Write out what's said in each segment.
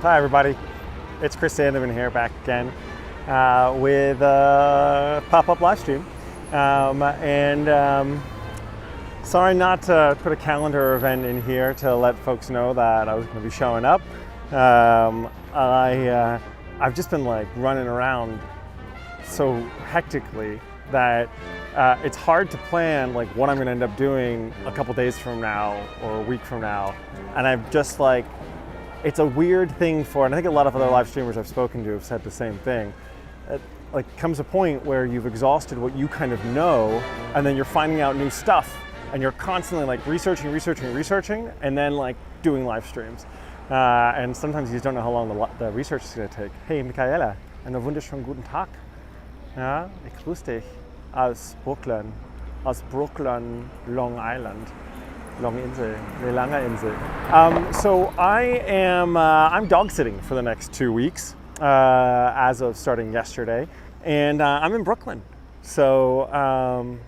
Hi everybody, it's Chris Sandeman here back again with a pop-up live stream. Sorry not to put a calendar event in here to let folks know that I was going to be showing up. I've just been like running around so hectically that it's hard to plan like what I'm going to end up doing a couple days from now or a week from now. And I've just like, it's a weird thing for, and I think a lot of other live streamers I've spoken to have said the same thing. It like comes a point where you've exhausted what you kind of know, and then you're finding out new stuff, and you're constantly like researching, and then like doing live streams. And sometimes you just don't know how long the research is going to take. Hey Michaela, einen wunderschönen guten Tag. Ja, ich grüße dich aus Brooklyn, Long Island. Lange Insel. So I'm dog sitting for the next 2 weeks as of starting yesterday, and I'm in Brooklyn. So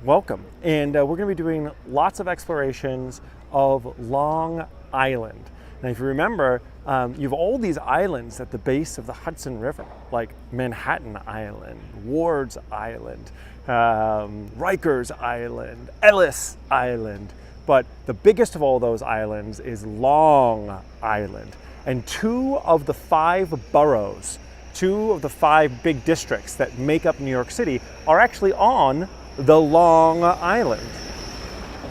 welcome, and we're going to be doing lots of explorations of Long Island. Now, if you remember, you have all these islands at the base of the Hudson River, like Manhattan Island, Ward's Island, Rikers Island, Ellis Island. But the biggest of all those islands is Long Island. And 2 of the 5 boroughs, 2 of the 5 big districts that make up New York City are actually on the Long Island.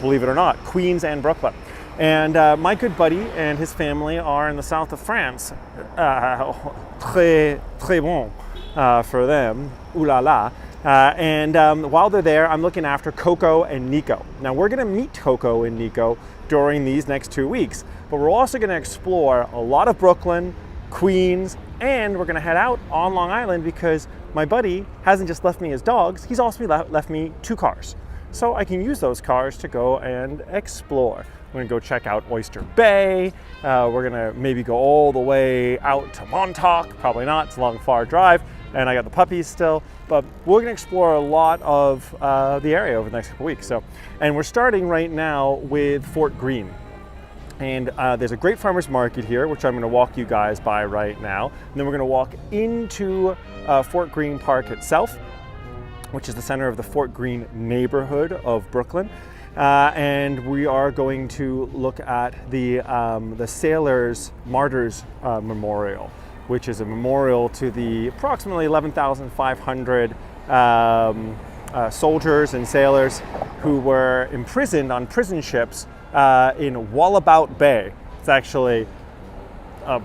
Believe it or not, Queens and Brooklyn. And my good buddy and his family are in the south of France. Très bon for them, ooh la la. While they're there, I'm looking after Coco and Nico. Now we're gonna meet Coco and Nico during these next 2 weeks, but we're also gonna explore a lot of Brooklyn, Queens, and we're gonna head out on Long Island because my buddy hasn't just left me his dogs, he's also left me 2 cars. So I can use those cars to go and explore. We're gonna go check out Oyster Bay. We're gonna maybe go all the way out to Montauk. Probably not, it's a long, far drive. And I got the puppies still, but we're gonna explore a lot of the area over the next couple weeks. And we're starting right now with Fort Greene. And there's a great farmer's market here, which I'm gonna walk you guys by right now. And then we're gonna walk into Fort Greene Park itself, which is the center of the Fort Greene neighborhood of Brooklyn. And we are going to look at the Sailors Martyrs Memorial, which is a memorial to the approximately 11,500 soldiers and sailors who were imprisoned on prison ships in Wallabout Bay. It's actually a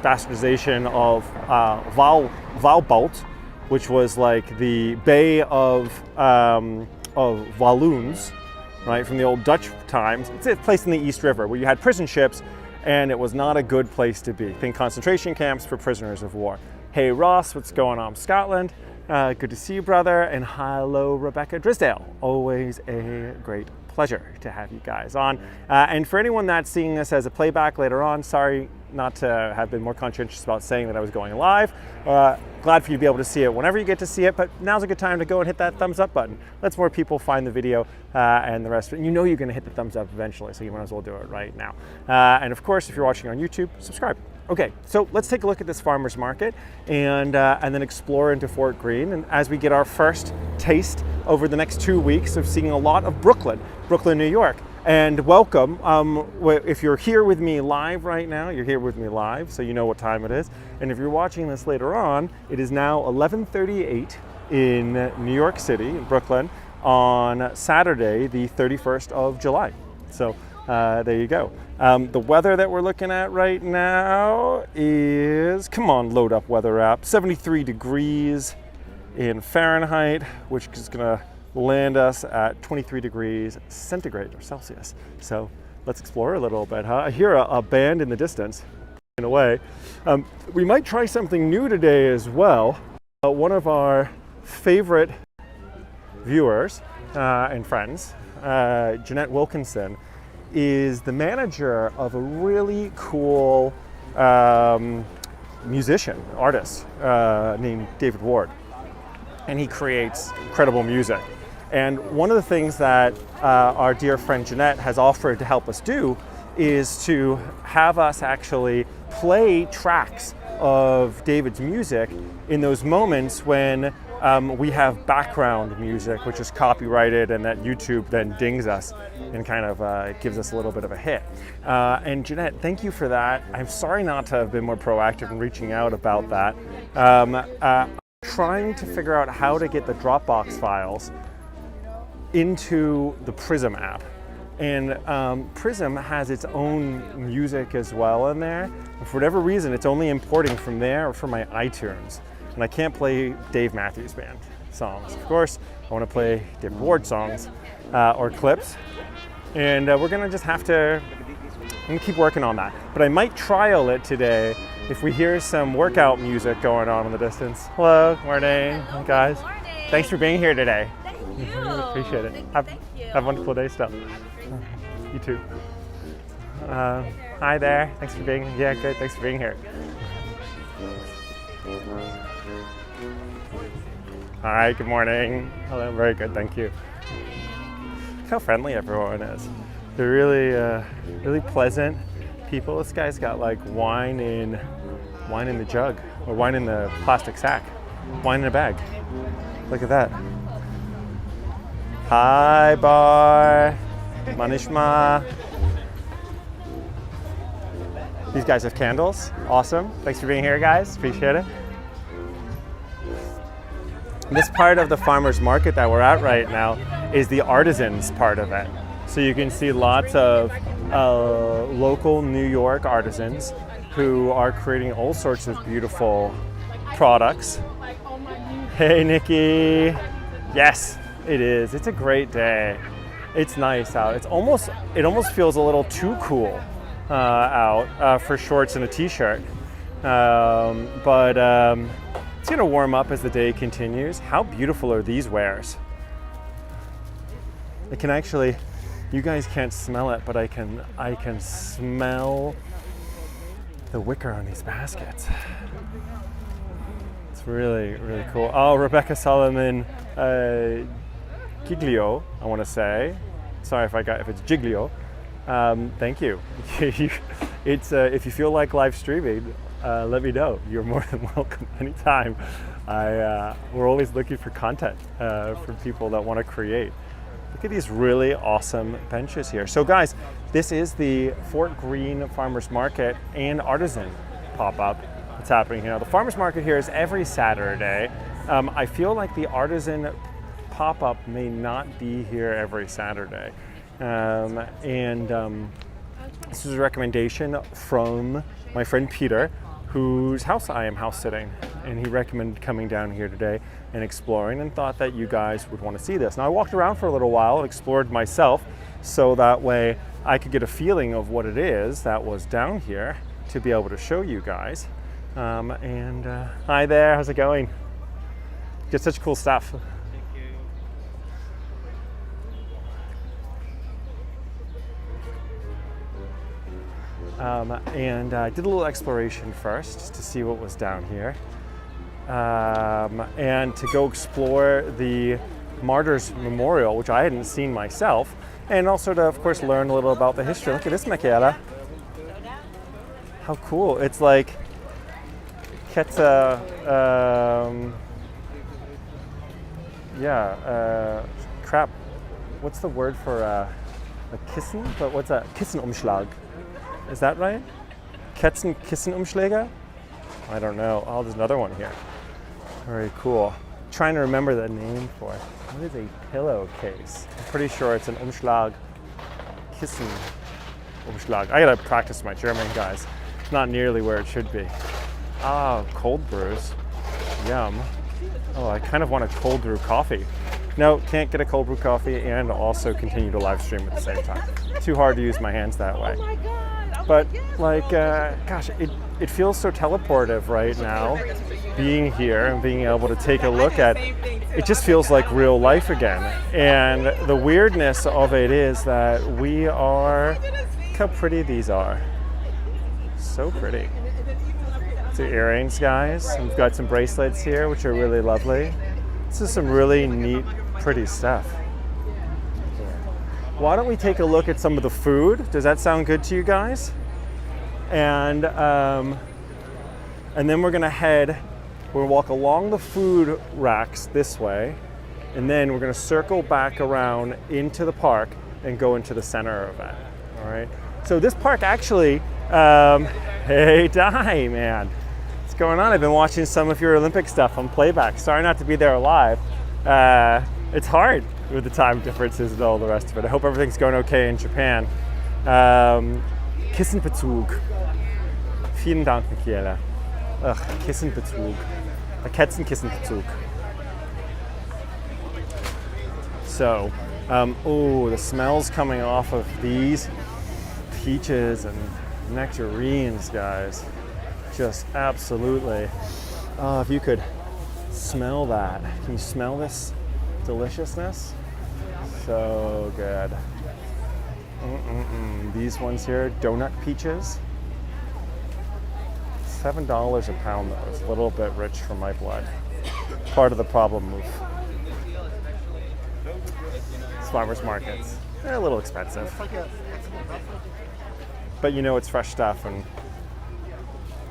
bastardization of Walbout, which was like the Bay of Walloons, right, from the old Dutch times. It's a place in the East River where you had prison ships, and it was not a good place to be. Think concentration camps for prisoners of war. Hey Ross, what's going on, Scotland? Good to see you, brother, and hello, Rebecca Drisdale. Always a great pleasure to have you guys on. And for anyone that's seeing this as a playback later on, sorry not to have been more conscientious about saying that I was going live. Glad for you to be able to see it whenever you get to see it, but now's a good time to go and hit that thumbs up button. Let's more people find the video and the rest of it. You know you're gonna hit the thumbs up eventually, so you might as well do it right now. And of course, if you're watching on YouTube, subscribe. Okay, so let's take a look at this farmer's market and then explore into Fort Greene. And as we get our first taste over the next 2 weeks of seeing a lot of Brooklyn, New York. And welcome, if you're here with me live right now, you're here with me live, so you know what time it is. And if you're watching this later on, it is now 11:38 in New York City, in Brooklyn, on Saturday, the 31st of July. So there you go. The weather that we're looking at right now is, come on, load up weather app, 73 degrees in Fahrenheit, which is gonna land us at 23 degrees centigrade or Celsius. So let's explore a little bit, huh? I hear a band in the distance, in a way. We might try something new today as well. One of our favorite viewers and friends, Jeanette Wilkinson, is the manager of a really cool musician, artist named David Ward. And he creates incredible music. And one of the things that our dear friend Jeanette has offered to help us do is to have us actually play tracks of David's music in those moments when we have background music, which is copyrighted, and that YouTube then dings us and kind of gives us a little bit of a hit. And Jeanette, thank you for that. I'm sorry not to have been more proactive in reaching out about that. I'm trying to figure out how to get the Dropbox files into the Prism app. And Prism has its own music as well in there. And for whatever reason, it's only importing from there or from my iTunes. And I can't play Dave Matthews Band songs. Of course, I want to play David Ward songs or clips. And we're going to just have to keep working on that. But I might trial it today if we hear some workout music going on in the distance. Hello, morning, guys. Morning. Thanks for being here today. Thank you. Appreciate it. Thank you. Have a wonderful day still. You too. Hi there. Thanks for being here. Yeah, good. Thanks for being here. All right. Good morning. Hello. Very good. Thank you. Look how friendly everyone is. They're really pleasant people. This guy's got like wine in the jug, or wine in the plastic sack, wine in a bag. Look at that. Hi, bar. Manishma. These guys have candles. Awesome. Thanks for being here, guys. Appreciate it. This part of the farmers market that we're at right now is the artisans part of it. So you can see lots of local New York artisans who are creating all sorts of beautiful products. Hey, Nikki. Yes, it is. It's a great day. It's nice out. It almost feels a little too cool out for shorts and a t-shirt. But it's gonna warm up as the day continues. How beautiful are these wares? I can actually, you guys can't smell it, but I can smell the wicker on these baskets. It's really, really cool. Oh, Rebecca Solomon Giglio, I want to say. Sorry if it's Giglio. Thank you. It's if you feel like live streaming, let me know. You're more than welcome anytime. We're always looking for content from people that want to create. Look at these really awesome benches here. So guys, this is the Fort Greene Farmers Market and Artisan pop-up that's happening here. Now, the farmers market here is every Saturday. I feel like the Artisan pop-up may not be here every Saturday. This is a recommendation from my friend Peter, whose house I am house sitting, and he recommended coming down here today and exploring, and thought that you guys would want to see this. Now, I walked around for a little while, explored myself, so that way I could get a feeling of what it is that was down here to be able to show you guys. Hi there, how's it going? Get such cool stuff. I did a little exploration first just to see what was down here, and to go explore the Martyrs Memorial, which I hadn't seen myself, and also to, of course, learn a little about the history. Look at this, Michaela. How cool. It's like crap. What's the word for a Kissen? But what's that? Kissenumschlag. Is that right? Kissenumschläger? I don't know. Oh, there's another one here. Very cool. Trying to remember the name for it. What is a pillowcase? I'm pretty sure it's an Umschlag. Kissenumschlag. I gotta practice my German, guys. It's not nearly where it should be. Ah, cold brews. Yum. Oh, I kind of want a cold brew coffee. No, can't get a cold brew coffee and also continue to live stream at the same time. Too hard to use my hands that way. But like, gosh, it feels so teleportive right now, being here and being able to take a look at, it just feels like real life again. And the weirdness of it is that look how pretty these are. So pretty. So earrings, guys. We've got some bracelets here, which are really lovely. This is some really neat, pretty stuff. Why don't we take a look at some of the food? Does that sound good to you guys? And And then we're gonna walk along the food racks this way, and then we're gonna circle back around into the park and go into the center of it, all right? So this park actually, hey Di, man, what's going on? I've been watching some of your Olympic stuff on playback. Sorry not to be there live. It's hard with the time differences and all the rest of it. I hope everything's going okay in Japan. Kissenbezug. Vielen Dank, Michaela. Ugh, Kissenbezug. A Katzenkissenbezug. So, the smells coming off of these peaches and nectarines, guys. Just absolutely. Oh, if you could smell that. Can you smell this deliciousness? So good. These ones here, donut peaches. $7 a pound though. It's a little bit rich for my blood. Part of the problem of farmers markets. They're a little expensive. But you know it's fresh stuff and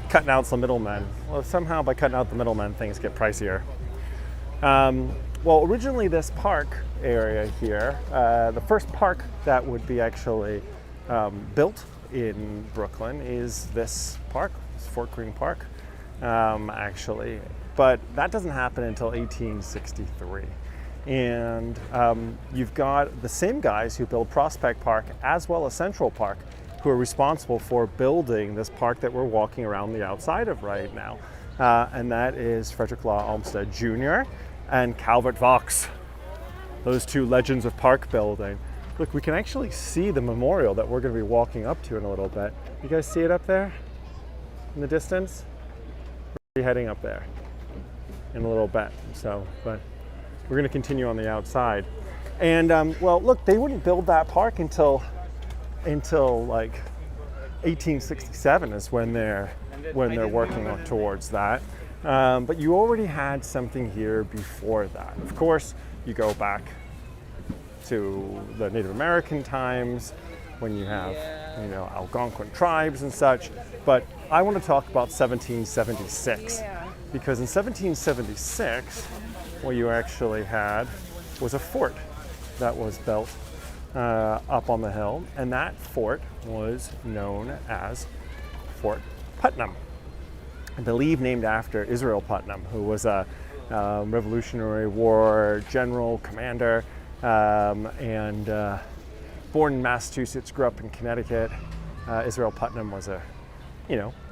cutting out some middlemen. Well, somehow by cutting out the middlemen, things get pricier. Well, originally this park area here, the first park that would be actually built in Brooklyn is this park, it's Fort Greene Park, actually. But that doesn't happen until 1863. And you've got the same guys who build Prospect Park as well as Central Park who are responsible for building this park that we're walking around the outside of right now. And that is Frederick Law Olmsted Jr. and Calvert Vaux, those two legends of park building. Look, we can actually see the memorial that we're going to be walking up to in a little bit. You guys see it up there in the distance? We're heading up there in a little bit. So, but we're going to continue on the outside. And well, look, they wouldn't build that park until like 1867 is when they're working towards that. But you already had something here before that. Of course, you go back to the Native American times when you have, Algonquin tribes and such. But I want to talk about 1776 because in 1776, what you actually had was a fort that was built up on the hill, and that fort was known as Fort Putnam. I believe named after Israel Putnam, who was a Revolutionary War general, commander, and born in Massachusetts, grew up in Connecticut. Israel Putnam was a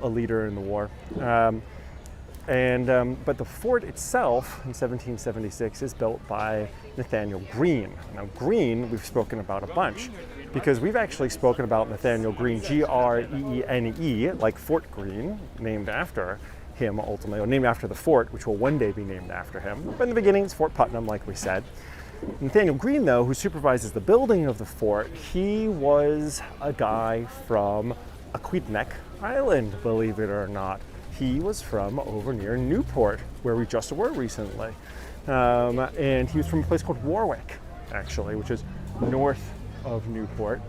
leader in the war. But the fort itself in 1776 is built by Nathaniel Greene. Now Greene we've spoken about a bunch because we've actually spoken about Nathaniel Greene, Greene, like Fort Greene, named after him ultimately, or named after the fort, which will one day be named after him. But in the beginning it's Fort Putnam, like we said. Nathaniel Greene, though, who supervises the building of the fort, he was a guy from Aquidneck Island, believe it or not. He was from over near Newport, where we just were recently. And he was from a place called Warwick, actually, which is north of Newport.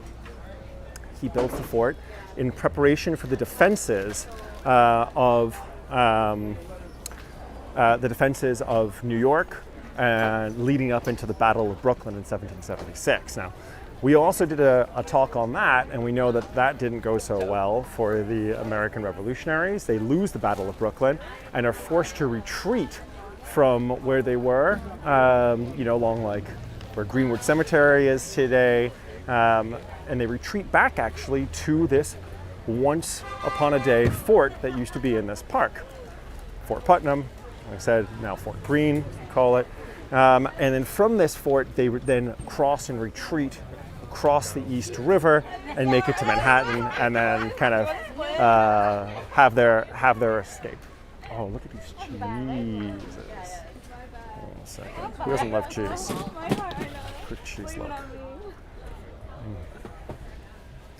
He built the fort in preparation for the defenses of New York, and leading up into the Battle of Brooklyn in 1776. Now, we also did a talk on that, and we know that that didn't go so well for the American revolutionaries. They lose the Battle of Brooklyn and are forced to retreat from where they were, along like where Greenwood Cemetery is today, and they retreat back actually to this once upon a day fort that used to be in this park. Fort Putnam, like I said, now Fort Greene, call it. And then from this fort, they would then cross and retreat across the East River and make it to Manhattan, and then kind of have their escape. Oh, look at these cheeses. Hold on a second. Who doesn't love cheese? Good cheese look.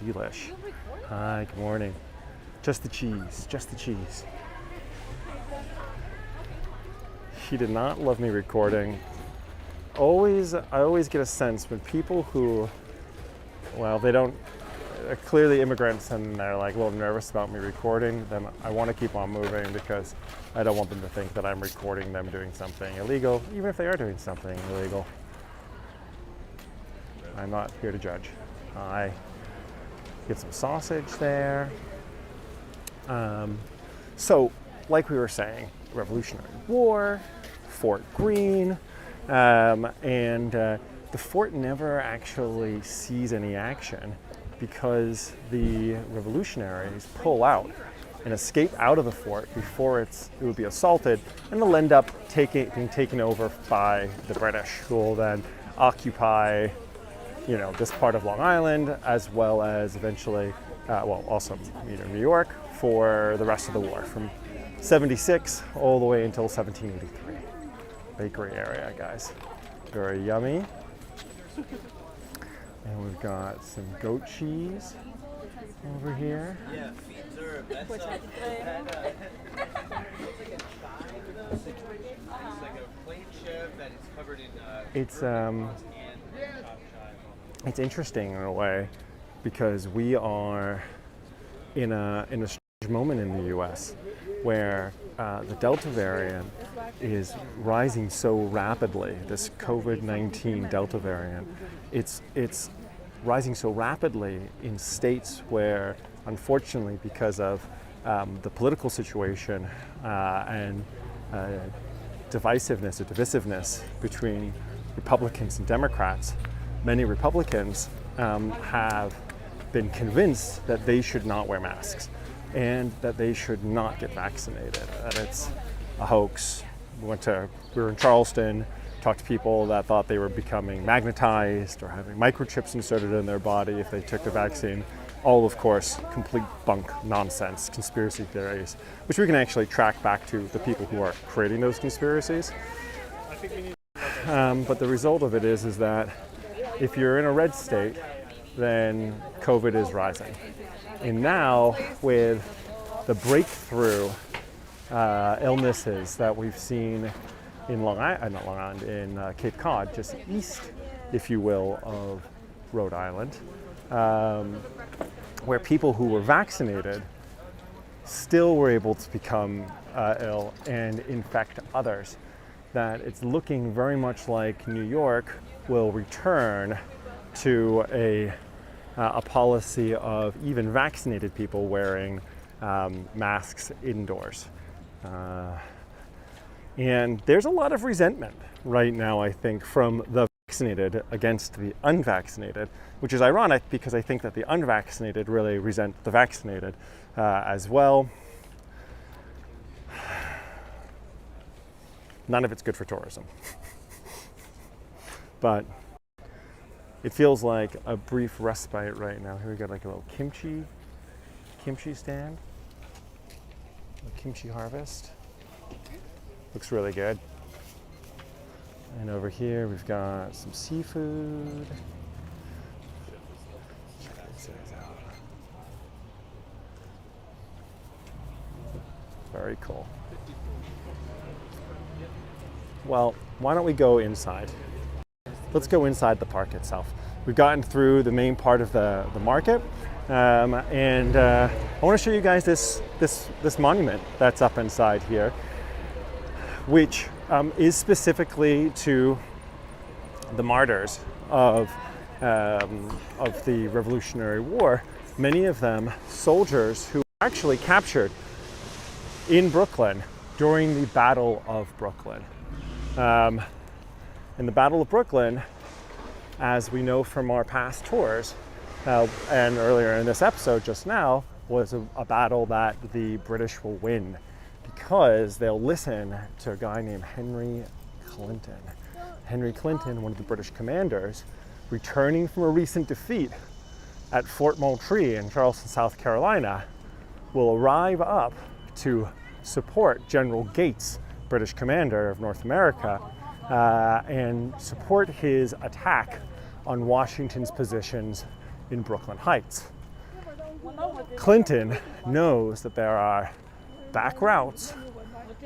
Delish. Hi, good morning. Just the cheese, just the cheese. She did not love me recording. I always get a sense when people who, well, they don't clearly immigrants, and they're like a little nervous about me recording, then I want to keep on moving because I don't want them to think that I'm recording them doing something illegal, even if they are doing something illegal. I'm not here to judge. I get some sausage there. So, like we were saying, Revolutionary War, Fort Greene, and the fort never actually sees any action because the revolutionaries pull out and escape out of the fort before it would be assaulted, and they'll end up being taken over by the British, who will then occupy, this part of Long Island, as well as eventually, also New York for the rest of the war, from 76 all the way until 1783. Bakery area, guys. Very yummy. And we've got some goat cheese over here. Yeah, it's interesting in a way because we are in a strange moment in the U.S. where the Delta variant is rising so rapidly. This COVID-19 Delta variant, it's rising so rapidly in states where, unfortunately, because of the political situation and divisiveness between Republicans and Democrats, many Republicans have been convinced that they should not wear masks and that they should not get vaccinated, that it's a hoax. We were in Charleston, talked to people that thought they were becoming magnetized or having microchips inserted in their body if they took the vaccine. All, of course, complete bunk nonsense, conspiracy theories, which we can actually track back to the people who are creating those conspiracies. But the result of it is that if you're in a red state, then COVID is rising. And now, with the breakthrough illnesses that we've seen in Cape Cod, just east, if you will, of Rhode Island, where people who were vaccinated still were able to become ill and infect others, that it's looking very much like New York will return to a policy of even vaccinated people wearing masks indoors. And there's a lot of resentment right now, I think, from the vaccinated against the unvaccinated, which is ironic because I think that the unvaccinated really resent the vaccinated as well. None of it's good for tourism. But it feels like a brief respite right now. Here we got like a little kimchi stand, a kimchi harvest. Looks really good. And over here we've got some seafood. Check these guys out. Very cool. Well, why don't we go inside? Let's go inside the park itself. We've gotten through the main part of the market, and I want to show you guys this monument that's up inside here, which is specifically to the martyrs of the Revolutionary War. Many of them soldiers who were actually captured in Brooklyn during the Battle of Brooklyn. In the Battle of Brooklyn, as we know from our past tours, and earlier in this episode just now, was a battle that the British will win because they'll listen to a guy named Henry Clinton. Henry Clinton, one of the British commanders, returning from a recent defeat at Fort Moultrie in Charleston, South Carolina, will arrive up to support General Gates, British commander of North America, and support his attack on Washington's positions in Brooklyn Heights. Clinton knows that there are back routes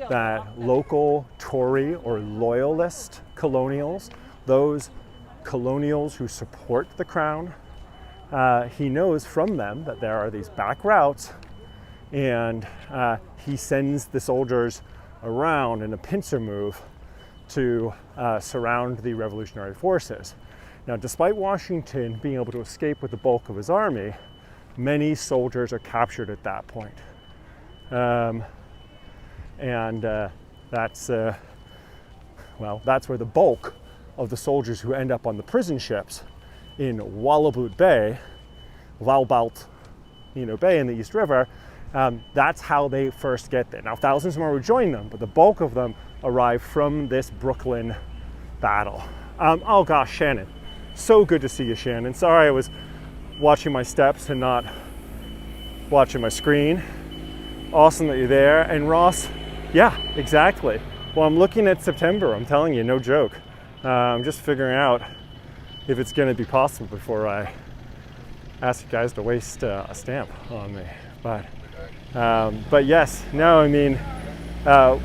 that local Tory or loyalist colonials, those colonials who support the crown, he knows from them that there are these back routes, and he sends the soldiers around in a pincer move to surround the revolutionary forces. Now, despite Washington being able to escape with the bulk of his army, many soldiers are captured at that point. That's where the bulk of the soldiers who end up on the prison ships in Walabut Bay, Walbalt, Bay in the East River, that's how they first get there. Now, thousands more would join them, but the bulk of them arrive from this Brooklyn battle. Oh gosh, Shannon. So good to see you, Shannon. Sorry I was watching my steps and not watching my screen. Awesome that you're there. And Ross, yeah, exactly. Well, I'm looking at September, I'm telling you, no joke. I'm just figuring out if it's going to be possible before I ask you guys to waste a stamp on me. But yes, no, I mean,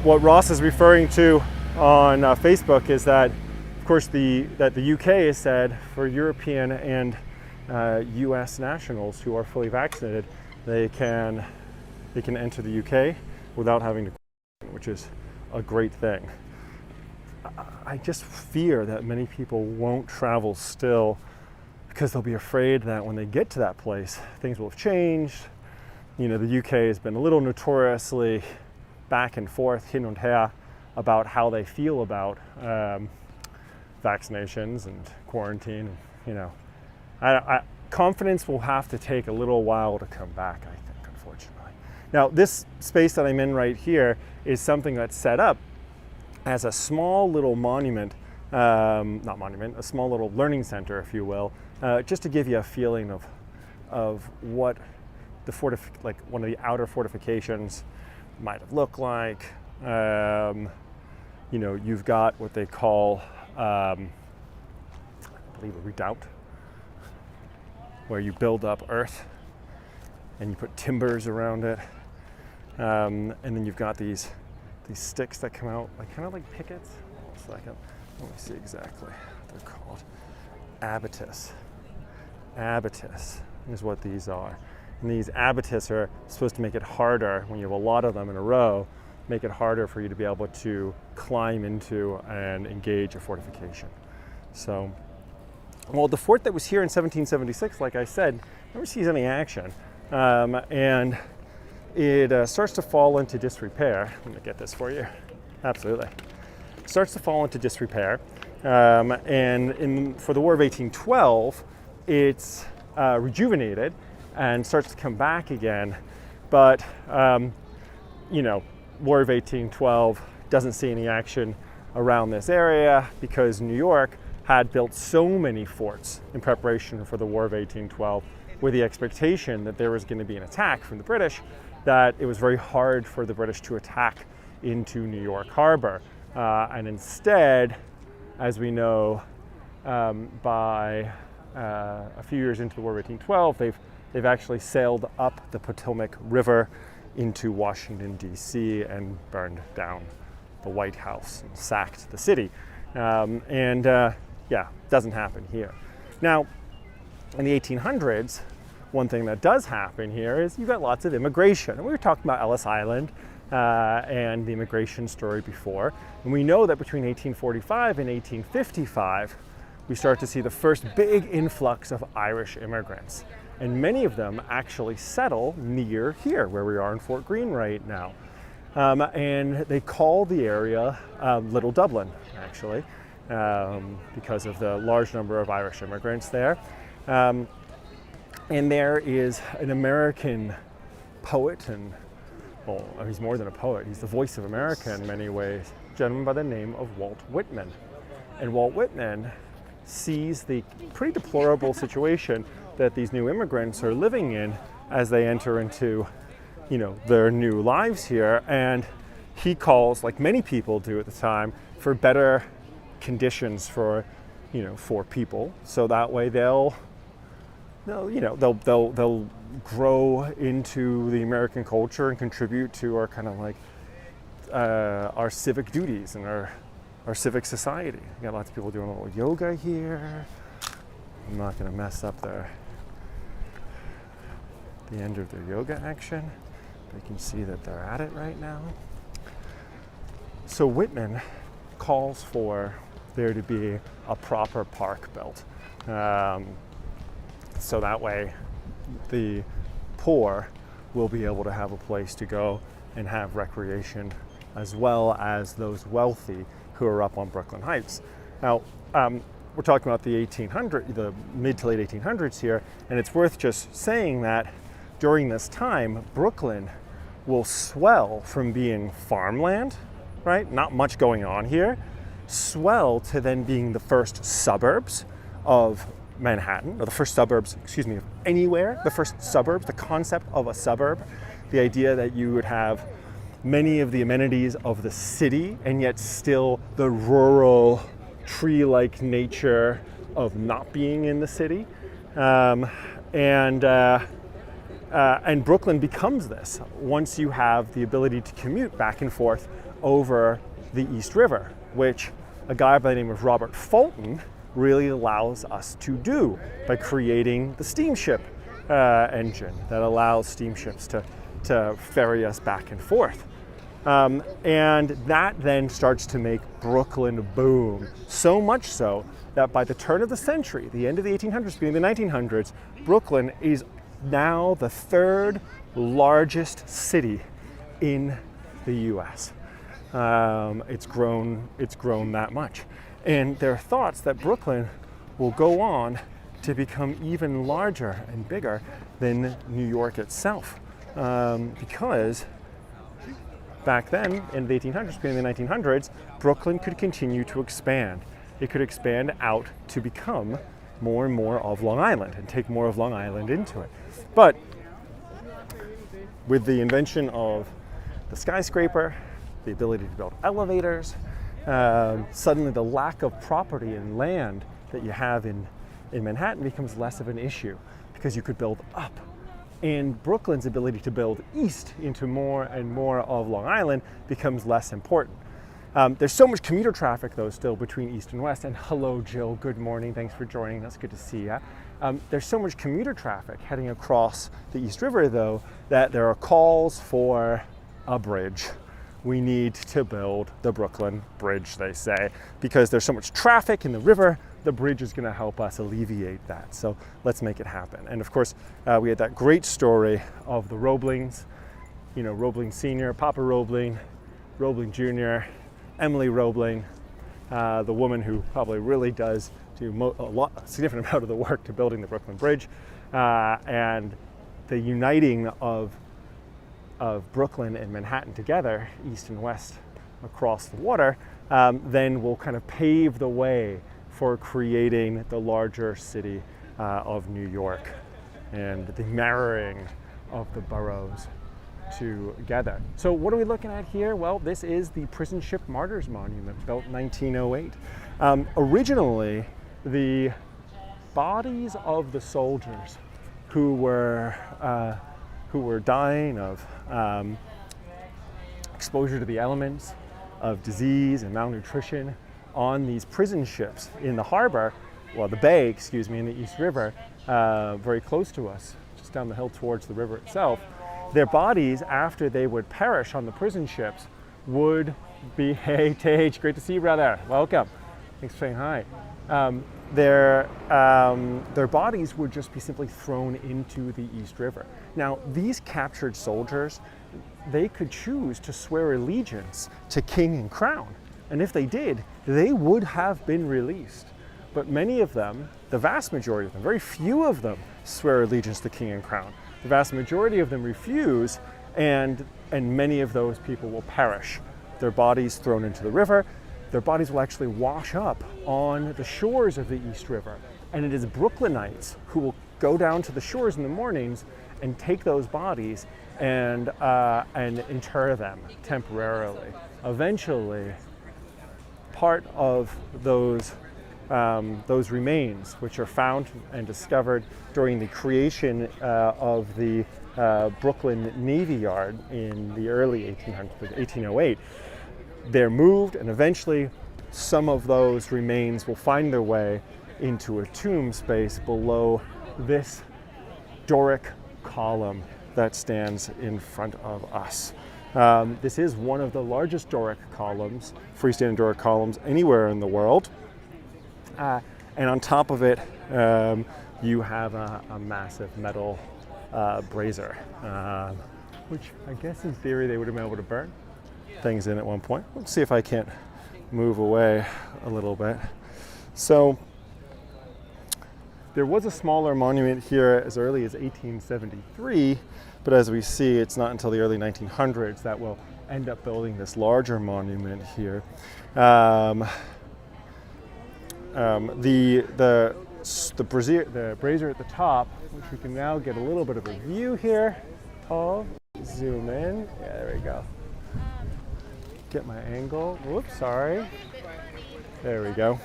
what Ross is referring to on Facebook is that, of course, the UK has said for European and US nationals who are fully vaccinated, they can enter the UK without having to quarantine, which is a great thing. I just fear that many people won't travel still because they'll be afraid that when they get to that place, things will have changed. The UK has been a little notoriously back and forth, hin und her, about how they feel about vaccinations and quarantine. Confidence will have to take a little while to come back, I think, unfortunately. Now, this space that I'm in right here is something that's set up as a small little monument, a small little learning center, if you will, just to give you a feeling of what one of the outer fortifications might have looked like. You've got what they call, I believe, a redoubt, where you build up earth and you put timbers around it, and then you've got these sticks that come out kind of like pickets. Hold on a second. Let me see exactly what they're called. Abatis. Abatis is what these are. And these abatis are supposed to make it harder, when you have a lot of them in a row, make it harder for you to be able to climb into and engage a fortification. So, well, the fort that was here in 1776, like I said, never sees any action. And it starts to fall into disrepair. Let me get this for you. Absolutely. Starts to fall into disrepair. And for the War of 1812, it's rejuvenated and starts to come back again. But, War of 1812 doesn't see any action around this area because New York had built so many forts in preparation for the War of 1812 with the expectation that there was going to be an attack from the British, that it was very hard for the British to attack into New York Harbor. And instead, as we know, by a few years into the War of 1812, they've actually sailed up the Potomac River into Washington, D.C. and burned down the White House and sacked the city. Doesn't happen here. Now, in the 1800s, one thing that does happen here is you've got lots of immigration. And we were talking about Ellis Island and the immigration story before. And we know that between 1845 and 1855, we start to see the first big influx of Irish immigrants. And many of them actually settle near here, where we are in Fort Greene right now. And they call the area Little Dublin, actually, because of the large number of Irish immigrants there. And there is an American poet, and he's more than a poet, he's the voice of America in many ways, a gentleman by the name of Walt Whitman. And Walt Whitman sees the pretty deplorable situation that these new immigrants are living in as they enter into, their new lives here. And he calls, like many people do at the time, for better conditions for people, so that way they'll grow into the American culture and contribute to our kind of like our civic duties and our civic society. You got lots of people doing a little yoga here. I'm not going to mess up the end of their yoga action. You can see that they're at it right now. So Whitman calls for there to be a proper park built. So that way the poor will be able to have a place to go and have recreation, as well as those wealthy who are up on Brooklyn Heights. Now, we're talking about the mid to late 1800s here, and it's worth just saying that during this time, Brooklyn will swell from being farmland, right? Not much going on here, swell to then being the first suburbs of Manhattan, or the first suburbs, of anywhere, the first suburbs, the concept of a suburb, the idea that you would have many of the amenities of the city and yet still the rural, tree-like nature of not being in the city. And Brooklyn becomes this once you have the ability to commute back and forth over the East River, which a guy by the name of Robert Fulton really allows us to do by creating the steamship engine that allows steamships to ferry us back and forth. And that then starts to make Brooklyn boom, so much so that by the turn of the century, the end of the 1800s, beginning of the 1900s, Brooklyn is now the third largest city in the US. It's grown that much. And there are thoughts that Brooklyn will go on to become even larger and bigger than New York itself. Because back then, in the 1800s, beginning of the 1900s, Brooklyn could continue to expand. It could expand out to become more and more of Long Island and take more of Long Island into it. But with the invention of the skyscraper, the ability to build elevators, suddenly the lack of property and land that you have in Manhattan becomes less of an issue because you could build up. And Brooklyn's ability to build east into more and more of Long Island becomes less important. There's so much commuter traffic, though, still between east and west. And hello, Jill. Good morning. Thanks for joining us. Good to see you. There's so much commuter traffic heading across the East River, though, that there are calls for a bridge. We need to build the Brooklyn Bridge, they say, because there's so much traffic in the river. The bridge is going to help us alleviate that. So let's make it happen. And of course, we had that great story of the Roeblings, Roebling Sr., Papa Roebling, Roebling Jr., Emily Roebling, the woman who probably really does do a significant amount of the work to building the Brooklyn Bridge, and the uniting of Brooklyn and Manhattan together, east and west across the water, then will kind of pave the way for creating the larger city of New York and the marrying of the boroughs together. So what are we looking at here? Well, this is the prison ship Martyrs Monument, built in 1908. Originally, the bodies of the soldiers who were dying of exposure to the elements, of disease and malnutrition on these prison ships in the harbor, the bay, in the East River, very close to us, just down the hill towards the river itself. Their bodies, after they would perish on the prison ships, would be, hey, Tage, great to see you, brother. Welcome. Thanks for saying hi. Their bodies would just be simply thrown into the East River. Now, these captured soldiers, they could choose to swear allegiance to king and crown. And if they did, they would have been released. But many of them, the vast majority of them, very few of them swear allegiance to king and crown. The vast majority of them refuse, and many of those people will perish. Their bodies thrown into the river. Their bodies will actually wash up on the shores of the East River. And it is Brooklynites who will go down to the shores in the mornings and take those bodies and inter them temporarily. Eventually, part of those remains, which are found and discovered during the creation of the Brooklyn Navy Yard in the early 1800s, 1808, they're moved, and eventually some of those remains will find their way into a tomb space below this Doric column that stands in front of us. This is one of the largest Doric columns, freestanding Doric columns anywhere in the world. And on top of it, you have a massive metal brazier, which I guess in theory they would have been able to burn things in at one point. Let's see if I can't move away a little bit. So there was a smaller monument here as early as 1873, but as we see, it's not until the early 1900s that we'll end up building this larger monument here. The brazier at the top, which we can now get a little bit of a view here of. Zoom in. Yeah, there we go. Get my angle. Whoops, sorry. There we go.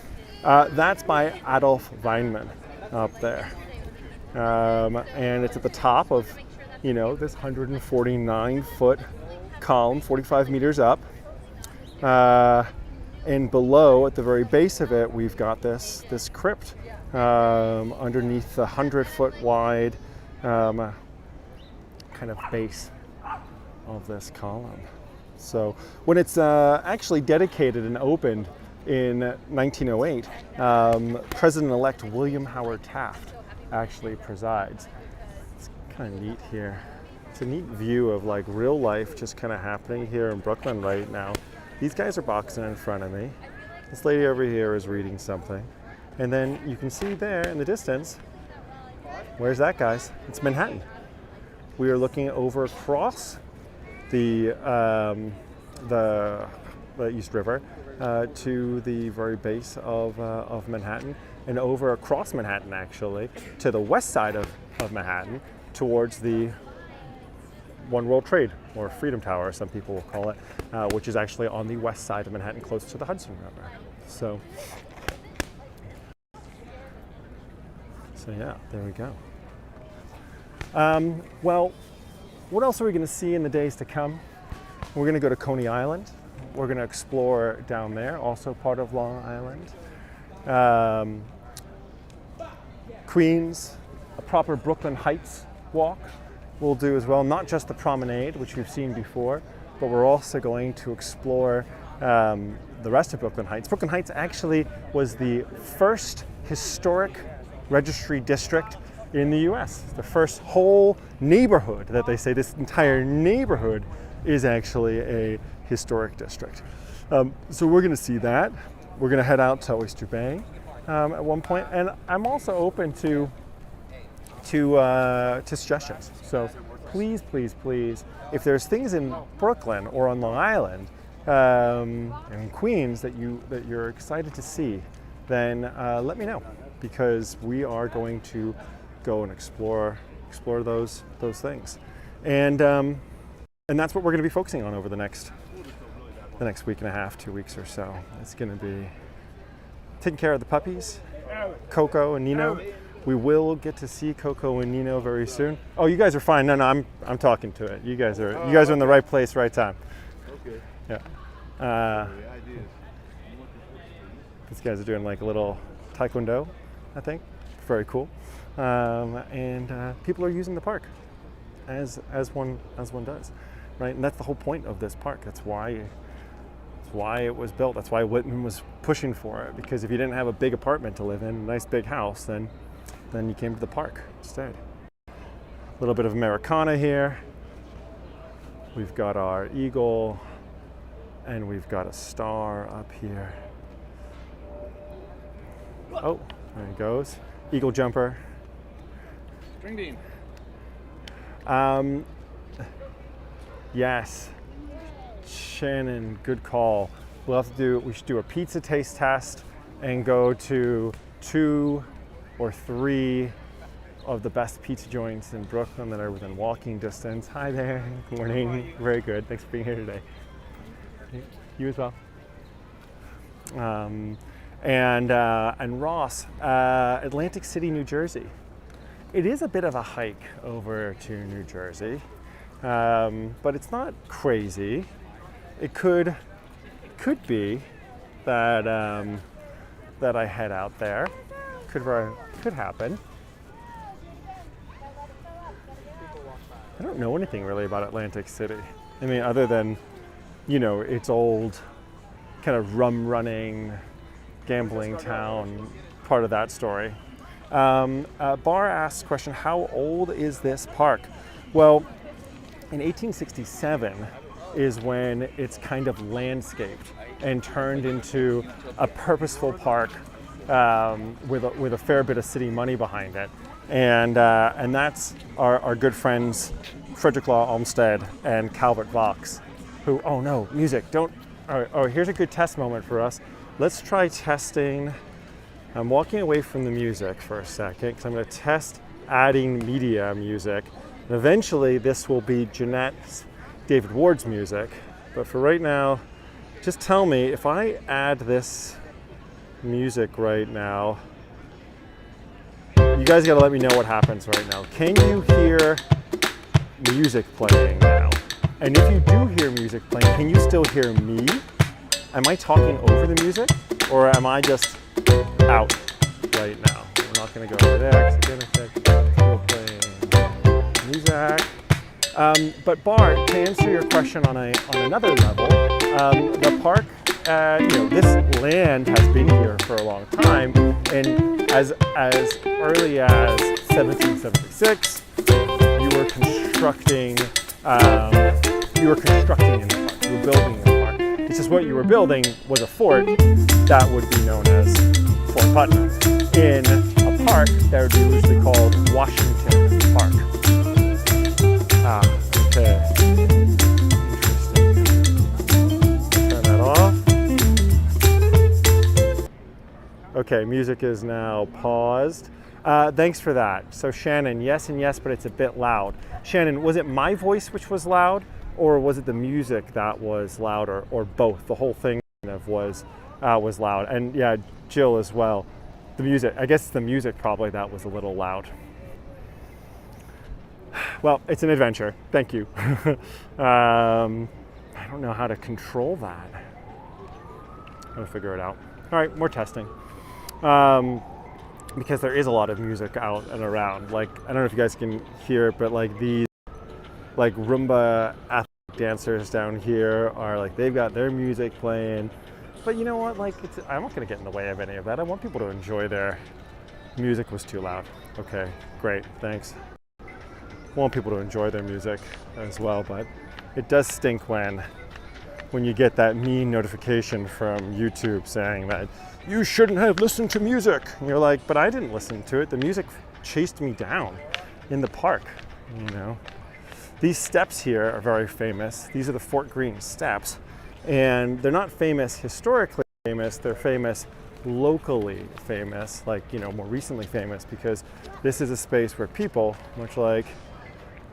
That's by Adolf Weinmann up there. And it's at the top of, this 149-foot column, 45 meters up. And below, at the very base of it, we've got this crypt underneath the 100-foot wide kind of base of this column. So when it's actually dedicated and opened in 1908, President-elect William Howard Taft actually presides. It's kind of neat here. It's a neat view of like real life just kind of happening here in Brooklyn right now. These guys are boxing in front of me. This lady over here is reading something. And then you can see there in the distance, where's that, guys? It's Manhattan. We are looking over across the East River to the very base of Manhattan, and over across Manhattan actually to the west side of Manhattan towards the One World Trade, or Freedom Tower, as some people will call it, which is actually on the west side of Manhattan, close to the Hudson River. So yeah, there we go. Well, what else are we going to see in the days to come? We're going to go to Coney Island. We're going to explore down there, also part of Long Island. Queens, a proper Brooklyn Heights walk we'll do as well, not just the promenade, which we've seen before, but we're also going to explore the rest of Brooklyn Heights. Brooklyn Heights actually was the first historic registry district in the US. The first whole neighborhood that they say, this entire neighborhood is actually a historic district. So we're going to see that. We're going to head out to Oyster Bay at one point, and I'm also open to suggestions. So please, please, please, if there's things in Brooklyn or on Long Island and in Queens that you're excited to see, then let me know, because we are going to go and explore those things, and that's what we're going to be focusing on over the next week and a half, 2 weeks or so. It's going to be taking care of the puppies, Coco and Nino. We will get to see Coco and Nino very soon. Oh, you guys are fine. No, I'm talking to it. You guys are in the right place, right time. Okay. Yeah. These guys are doing like a little taekwondo, I think. Very cool. And people are using the park as one does, right? And that's the whole point of this park. That's why it was built. That's why Whitman was pushing for it. Because if you didn't have a big apartment to live in, a nice big house, then you came to the park instead. A little bit of Americana here. We've got our eagle, and we've got a star up here. Oh, there it goes. Eagle jumper. String bean. Yes. Shannon, good call. We should do a pizza taste test and go to 2 or 3 of the best pizza joints in Brooklyn that are within walking distance. Hi there. Good morning. Very good. Thanks for being here today. You as well. And Ross, Atlantic City, New Jersey. It is a bit of a hike over to New Jersey, but it's not crazy. It could be that I head out there. Could happen. I don't know anything really about Atlantic City. I mean, other than, it's old, kind of rum running, gambling town, part of that story. Barr asks question, how old is this park? Well, in 1867 is when it's kind of landscaped and turned into a purposeful park with a fair bit of city money behind it. And that's our good friends Frederick Law Olmsted and Calvert Vaux, who, oh no, music, don't, oh, here's a good test moment for us. Let's try testing. I'm walking away from the music for a second because I'm going to test adding media music. And eventually this will be Jeanette's David Ward's music. But for right now, just tell me if I add this music right now, you guys got to let me know what happens right now. Can you hear music playing now? And if you do hear music playing, can you still hear me? Am I talking over the music, or am I just out right now? We're not going to go over there because we're playing music. But Bart, to answer your question on another level, the park, this land has been here for a long time, and as early as 1776, you were constructing in the park. You were building in the park. It's just what you were building was a fort that would be known as Fort Putnam in a park that would be loosely called Washington Park. Okay. Interesting. Turn that off. Okay, music is now paused. Thanks for that. So Shannon, yes and yes, but it's a bit loud. Shannon, was it my voice which was loud, or was it the music that was louder, or both? The whole thing kind of was loud. And yeah, Jill as well. The music, I guess it's the music probably that was a little loud. Well, it's an adventure. Thank you. I don't know how to control that. I'm gonna figure it out. All right, more testing. Because there is a lot of music out and around. Like, I don't know if you guys can hear it, but like these Roomba athletic dancers down here are like, they've got their music playing. But you know what, like, I'm not gonna get in the way of any of that. I want people to enjoy their music. Was too loud. Okay, great, thanks. I want people to enjoy their music as well, but it does stink when you get that mean notification from YouTube saying that you shouldn't have listened to music. And you're like, but I didn't listen to it. The music chased me down in the park, These steps here are very famous. These are the Fort Greene steps. And they're not famous historically famous, they're famous locally famous, like, more recently famous, because this is a space where people, much like,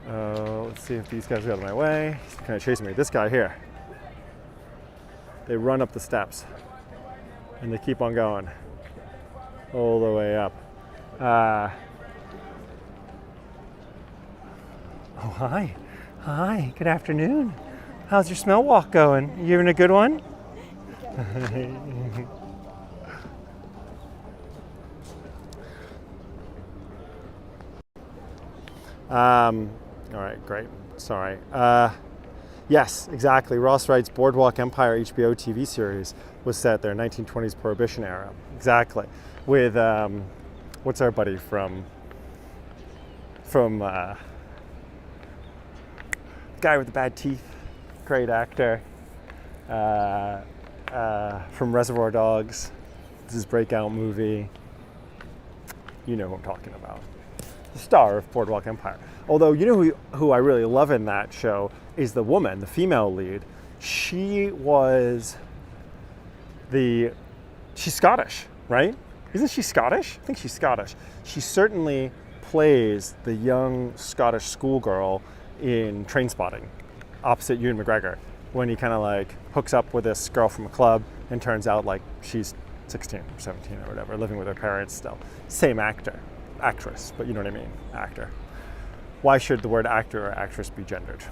let's see if these guys get out of my way. He's kind of chasing me. This guy here. They run up the steps and they keep on going all the way up. Oh, hi. Hi, good afternoon. How's your smell walk going? You having a good one? All right, great. Sorry. Yes, exactly. Ross writes Boardwalk Empire HBO TV series was set there, 1920s Prohibition era. Exactly. With, what's our buddy from guy with the bad teeth, great actor, from Reservoir Dogs. This is his breakout movie. You know who I'm talking about. The star of Boardwalk Empire. Although, you know who I really love in that show is the woman, the female lead. She's Scottish, right? Isn't she Scottish? I think she's Scottish. She certainly plays the young Scottish schoolgirl in Trainspotting, opposite Ewan McGregor, when he kind of like hooks up with this girl from a club and turns out like she's 16 or 17 or whatever, living with her parents still. Same actress, but you know what I mean, actor. Why should the word actor or actress be gendered?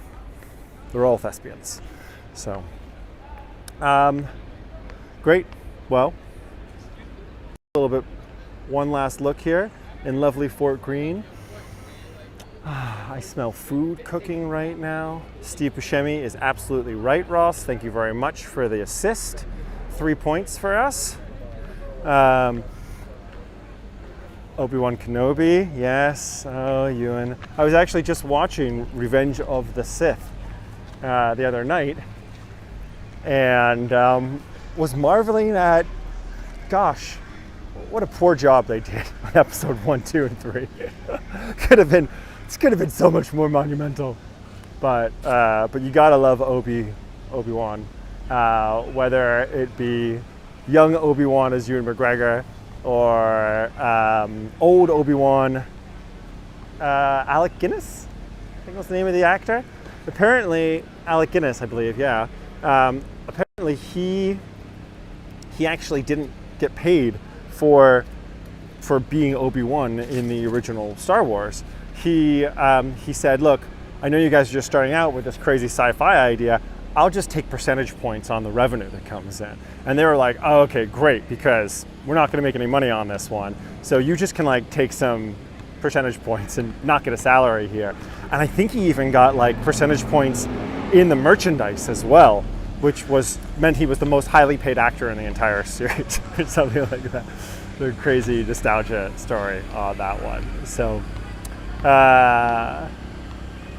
They're all thespians. So, great. Well, a little bit, one last look here in lovely Fort Greene. I smell food cooking right now. Steve Buscemi is absolutely right, Ross. Thank you very much for the assist. 3 points for us. Obi-Wan Kenobi, yes. Oh, Ewan. I was actually just watching Revenge of the Sith the other night, and was marveling at, gosh, what a poor job they did on episode 1, 2, and 3. This could have been so much more monumental, but you gotta love Obi-Wan, whether it be young Obi-Wan as Ewan McGregor or old Obi-Wan, Alec Guinness, I think was the name of the actor. Apparently, Alec Guinness, I believe, yeah. Apparently, he actually didn't get paid for being Obi-Wan in the original Star Wars. He said, look, I know you guys are just starting out with this crazy sci-fi idea. I'll just take percentage points on the revenue that comes in. And they were like, oh, okay, great, because we're not gonna make any money on this one. So you just can like take some percentage points and not get a salary here. And I think he even got like percentage points in the merchandise as well, which meant he was the most highly paid actor in the entire series or something like that. The crazy nostalgia story on that one. So,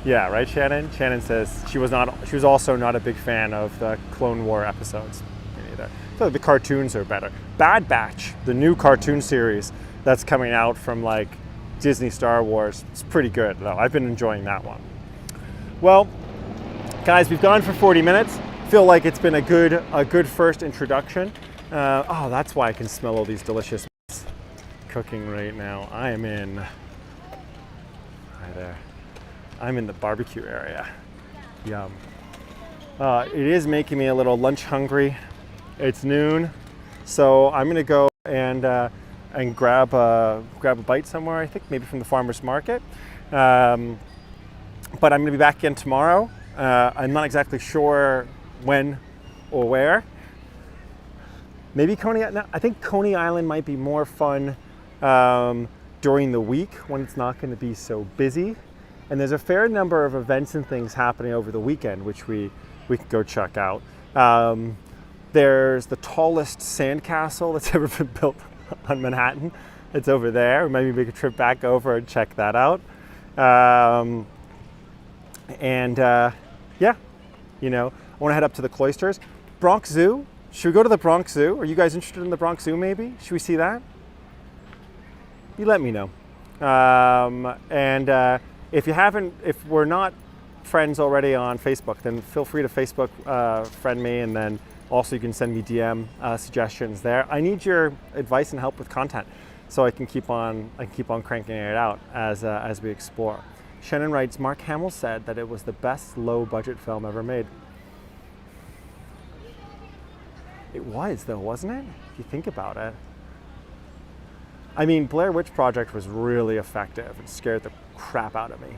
yeah, right, Shannon? Shannon says she was also not a big fan of the Clone War episodes. Me neither. I feel like the cartoons are better. Bad Batch, the new cartoon series that's coming out from like Disney Star Wars, it's pretty good though. I've been enjoying that one. Well, guys, we've gone for 40 minutes. Feel like it's been a good first introduction. Oh, that's why I can smell all these delicious cooking right now. Hi there. I'm in the barbecue area. Yum. It is making me a little lunch hungry. It's noon, so I'm gonna go and grab a bite somewhere. I think maybe from the farmer's market. But I'm gonna be back again tomorrow. I'm not exactly sure when or where. Maybe Coney. No, I think Coney Island might be more fun during the week when it's not going to be so busy. And there's a fair number of events and things happening over the weekend, which we can go check out. There's the tallest sandcastle that's ever been built on Manhattan. It's over there. Maybe make a trip back over and check that out. Yeah, you know, I want to head up to the Cloisters. Bronx Zoo. Should we go to the Bronx Zoo? Are you guys interested in the Bronx Zoo maybe? Should we see that? You let me know. If we're not friends already on Facebook, then feel free to Facebook friend me, and then also you can send me DM suggestions there. I need your advice and help with content, so I can keep on cranking it out as we explore. Shannon writes, Mark Hamill said that it was the best low-budget film ever made. It was, though, wasn't it? If you think about it. I mean, Blair Witch Project was really effective and scared the crap out of me.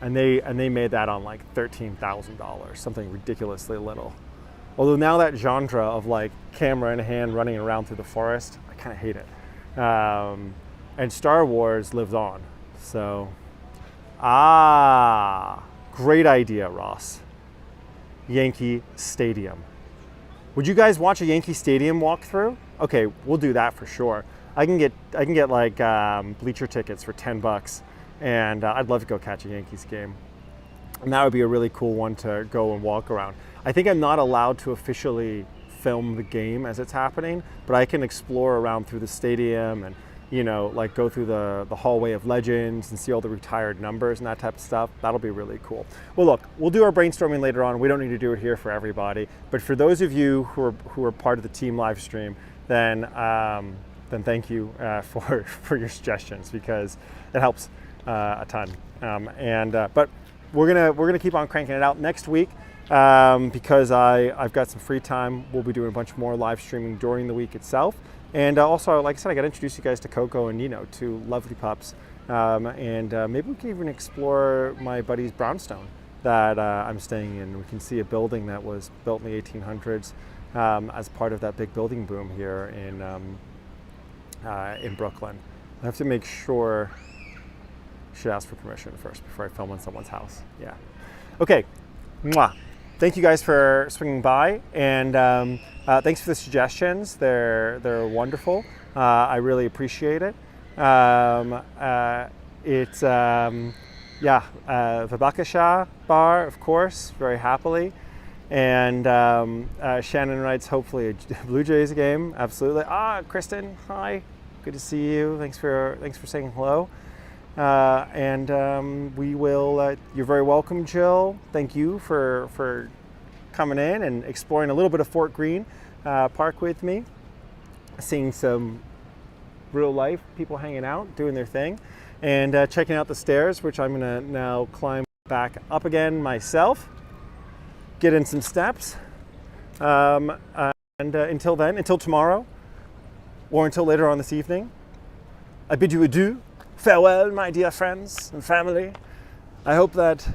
And they made that on like $13,000, something ridiculously little. Although now that genre of like camera in hand running around through the forest, I kind of hate it. And Star Wars lives on. So, great idea, Ross. Yankee Stadium. Would you guys watch a Yankee Stadium walkthrough? Okay, we'll do that for sure. I can get like bleacher tickets for $10, and I'd love to go catch a Yankees game. And that would be a really cool one to go and walk around. I think I'm not allowed to officially film the game as it's happening, but I can explore around through the stadium and, you know, like go through the hallway of legends and see all the retired numbers and that type of stuff. That'll be really cool. Well, look, we'll do our brainstorming later on. We don't need to do it here for everybody, but for those of you who are part of the team live stream, then thank you for your suggestions, because it helps a ton. But we're gonna keep on cranking it out next week. Because I've got some free time. We'll be doing a bunch more live streaming during the week itself. And also, like I said, I got to introduce you guys to Coco and Nino, two lovely pups. Maybe we can even explore my buddy's brownstone that I'm staying in. We can see a building that was built in the 1800s as part of that big building boom here in Brooklyn. I have to make sure should ask for permission first before I film in someone's house. Yeah. Okay. Mwah. Thank you guys for swinging by, and thanks for the suggestions. They're wonderful. I really appreciate it. It's Vabakasha bar, of course, very happily. And Shannon writes, hopefully a Blue Jays game. Absolutely. Kristen, hi. Good to see you. Thanks for saying hello. We will. You're very welcome, Jill. Thank you for coming in and exploring a little bit of Fort Greene Park with me, seeing some real life people hanging out, doing their thing, and checking out the stairs, which I'm gonna now climb back up again myself, get in some steps, and until then, until tomorrow, or until later on this evening, I bid you adieu. Farewell, my dear friends and family. I hope that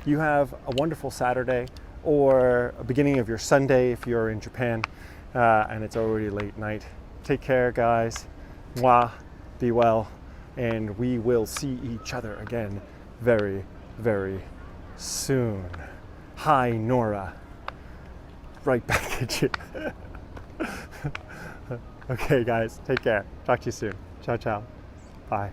you have a wonderful Saturday or a beginning of your Sunday if you're in Japan and it's already late night. Take care, guys. Mwah. Be well. And we will see each other again very, very soon. Hi, Nora. Right back at you. Okay, guys. Take care. Talk to you soon. Ciao, ciao. Bye.